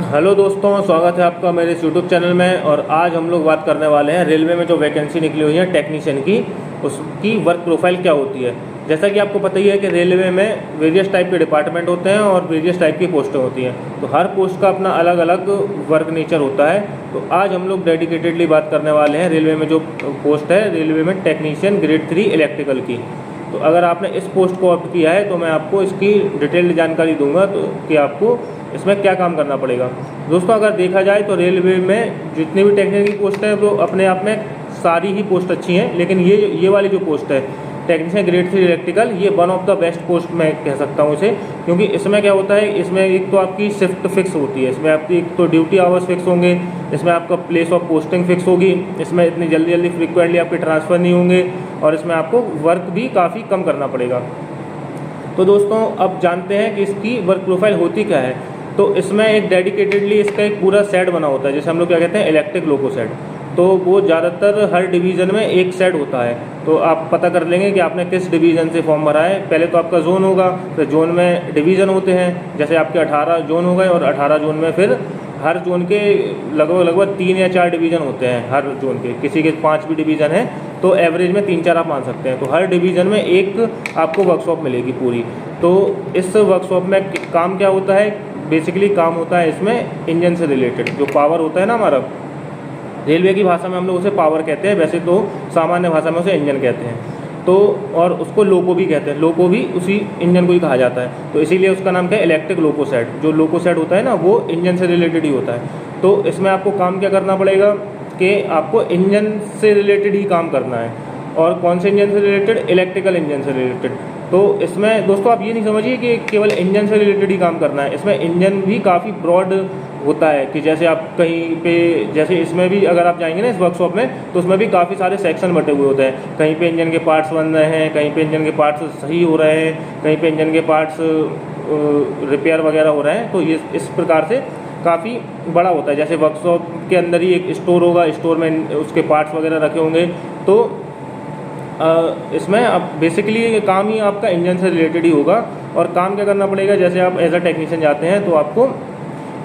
Hello दोस्तों, स्वागत है आपका मेरे इस यूट्यूब चैनल में। और आज हम लोग बात करने वाले हैं रेलवे में जो वैकेंसी निकली हुई है टेक्नीशियन की, उसकी वर्क प्रोफाइल क्या होती है। जैसा कि आपको पता ही है कि रेलवे में वेरियस टाइप के डिपार्टमेंट होते हैं और वेरियस टाइप की पोस्टें होती हैं, तो हर पोस्ट का अपना अलग अलग वर्क नेचर होता है। तो आज हम लोग डेडिकेटेडली बात करने वाले हैं रेलवे में जो पोस्ट है, रेलवे में टेक्नीशियन ग्रेड 3 इलेक्ट्रिकल की। तो अगर आपने इस पोस्ट को ऑप्ट किया है तो मैं आपको इसकी डिटेल्ड जानकारी दूंगा तो कि आपको इसमें क्या काम करना पड़ेगा। दोस्तों, अगर देखा जाए तो रेलवे में जितनी भी टेक्निकल पोस्ट है वो अपने आप में सारी ही पोस्ट अच्छी हैं, लेकिन ये वाली जो पोस्ट है टेक्नीशियन ग्रेड 3 इलेक्ट्रिकल, ये one of the best post मैं कह सकता हूँ इसे। क्योंकि इसमें क्या होता है, इसमें एक तो आपकी शिफ्ट फिक्स होती है, इसमें आपकी एक तो ड्यूटी आवर्स फिक्स होंगे, इसमें आपका प्लेस ऑफ पोस्टिंग फिक्स होगी, इसमें इतनी जल्दी जल्दी फ्रिक्वेंटली आपके ट्रांसफ़र नहीं होंगे और इसमें आपको वर्क भी काफ़ी कम करना पड़ेगा। तो दोस्तों, अब जानते हैं कि इसकी वर्क प्रोफाइल होती क्या है। तो इसमें एक डेडिकेटेडली इसका एक पूरा सेट बना होता है, जैसे हम लोग क्या कहते हैं इलेक्ट्रिक लोको सेट। तो वो ज़्यादातर हर डिवीज़न में एक सेट होता है। तो आप पता कर लेंगे कि आपने किस डिवीज़न से फॉर्म भरा है। पहले तो आपका जोन होगा, फिर जोन में डिवीज़न होते हैं, जैसे आपके 18 जोन हो गए और 18 जोन में फिर हर जोन के लगभग 3 या 4 डिवीज़न होते हैं हर जोन के। किसी के 5 भी डिवीज़न है तो एवरेज में 3-4 आप मान सकते हैं। तो हर डिवीज़न में एक आपको वर्कशॉप मिलेगी पूरी। तो इस वर्कशॉप में काम क्या होता है, बेसिकली काम होता है इसमें इंजन से रिलेटेड। जो पावर होता है ना हमारा, रेलवे की भाषा में हम लोग उसे पावर कहते हैं, वैसे तो सामान्य भाषा में उसे इंजन कहते हैं। तो और उसको लोको भी कहते हैं, लोको भी उसी इंजन को ही कहा जाता है। तो इसीलिए उसका नाम क्या है, इलेक्ट्रिक लोको सेट। जो लोको सेट होता है ना वो इंजन से रिलेटेड ही होता है। तो इसमें आपको काम क्या करना पड़ेगा कि आपको इंजन से रिलेटेड ही काम करना है। और कौन से इंजन से रिलेटेड, इलेक्ट्रिकल इंजन से रिलेटेड। तो इसमें दोस्तों आप ये नहीं समझिए कि केवल इंजन से रिलेटेड ही काम करना है, इसमें इंजन भी काफ़ी ब्रॉड होता है। कि जैसे आप कहीं पे, जैसे इसमें भी अगर आप जाएंगे ना इस वर्कशॉप में, तो उसमें भी काफ़ी सारे सेक्शन बटे हुए होते हैं। कहीं पे इंजन के पार्ट्स बन रहे हैं, कहीं पे इंजन के पार्ट्स सही हो रहे हैं, कहीं पे इंजन के पार्ट्स रिपेयर वगैरह हो रहे हैं। तो ये इस प्रकार से काफ़ी बड़ा होता है। जैसे वर्कशॉप के अंदर ही एक स्टोर होगा, स्टोर में उसके पार्ट्स वगैरह रखे होंगे। तो इसमें अब बेसिकली काम ही आपका इंजन से रिलेटेड ही होगा। और काम क्या करना पड़ेगा, जैसे आप एज अ टेक्नीशियन जाते हैं तो आपको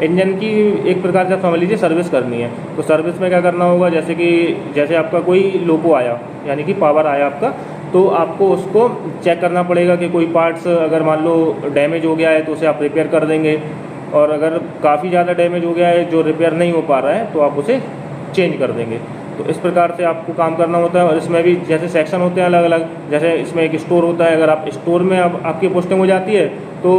इंजन की एक प्रकार से आप समझ लीजिए सर्विस करनी है। तो सर्विस में क्या करना होगा, जैसे आपका कोई लोको आया, यानी कि पावर आया आपका, तो आपको उसको चेक करना पड़ेगा कि कोई पार्ट्स अगर मान लो डैमेज हो गया है तो उसे आप रिपेयर कर देंगे। और अगर काफ़ी ज़्यादा डैमेज हो गया है जो रिपेयर नहीं हो पा रहा है तो आप उसे चेंज कर देंगे। तो इस प्रकार से आपको काम करना होता है। और इसमें भी जैसे सेक्शन होते हैं अलग अलग, जैसे इसमें एक स्टोर होता है। अगर आप स्टोर में अब आपकी पोस्टिंग हो जाती है तो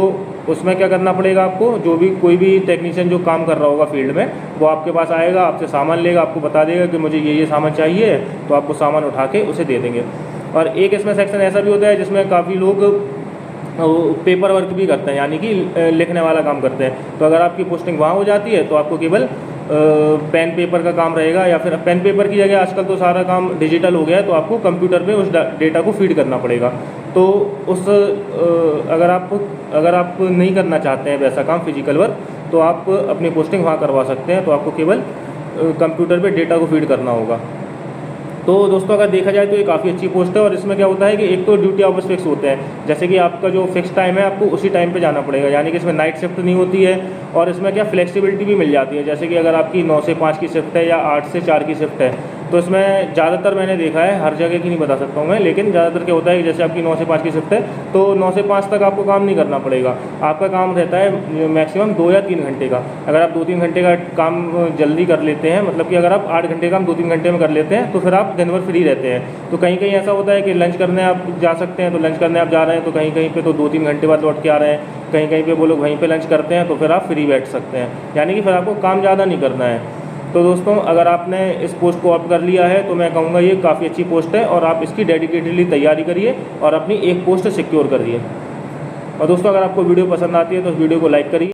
उसमें क्या करना पड़ेगा आपको, जो भी कोई भी टेक्नीशियन जो काम कर रहा होगा फील्ड में, वो आपके पास आएगा, आपसे सामान लेगा, आपको बता देगा कि मुझे ये सामान चाहिए, तो आपको सामान उठा के उसे दे देंगे। और एक इसमें सेक्शन ऐसा भी होता है जिसमें काफ़ी लोग पेपर वर्क भी करते हैं, यानी कि लिखने वाला काम करते हैं। तो अगर आपकी पोस्टिंग वहाँ हो जाती है तो आपको केवल पेन पेपर का काम रहेगा, या फिर पेन पेपर की जगह आजकल तो सारा काम डिजिटल हो गया है, तो आपको कंप्यूटर पे उस डेटा को फीड करना पड़ेगा। तो अगर आप नहीं करना चाहते हैं वैसा काम फिजिकल वर्क, तो आप अपनी पोस्टिंग वहाँ करवा सकते हैं। तो आपको केवल कंप्यूटर पे डेटा को फीड करना होगा। तो दोस्तों, अगर देखा जाए तो ये काफ़ी अच्छी पोस्ट है। और इसमें क्या होता है कि एक तो ड्यूटी आवर्स फिक्स होते हैं, जैसे कि आपका जो फिक्स टाइम है आपको उसी टाइम पे जाना पड़ेगा, यानी कि इसमें नाइट शिफ्ट नहीं होती है। और इसमें क्या फ्लेक्सिबिलिटी भी मिल जाती है, जैसे कि अगर आपकी 9 से 5 की शिफ्ट है या 8 से 4 की शिफ्ट है, तो इसमें ज़्यादातर मैंने देखा है, हर जगह की नहीं बता सकता हूँ मैं, लेकिन ज़्यादातर क्या होता है कि जैसे आपकी 9 से 5 की शिफ्ट है तो 9 से 5 तक आपको काम नहीं करना पड़ेगा। आपका काम रहता है मैक्सिमम 2 या 3 घंटे का। अगर आप 2-3 घंटे का काम जल्दी कर लेते हैं, मतलब कि अगर आप 8 घंटे काम 2-3 घंटे में कर लेते हैं तो फिर आप दिन भर फ्री रहते हैं। तो कहीं कहीं ऐसा होता है कि लंच करने आप जा सकते हैं, तो लंच करने आप जा रहे हैं तो कहीं कहीं पे तो 2-3 घंटे बाद लौट के आ रहे हैं, कहीं कहीं पे वो लोग वहीं पे लंच करते हैं, तो फिर आप फ्री बैठ सकते हैं, यानी कि फिर आपको काम ज़्यादा नहीं करना है। तो दोस्तों, अगर आपने इस पोस्ट को ऑप्ट कर लिया है तो मैं कहूँगा ये काफ़ी अच्छी पोस्ट है और आप इसकी डेडिकेटेडली तैयारी करिए और अपनी एक पोस्ट सिक्योर करिए। और दोस्तों, अगर आपको वीडियो पसंद आती है तो इस वीडियो को लाइक करिए।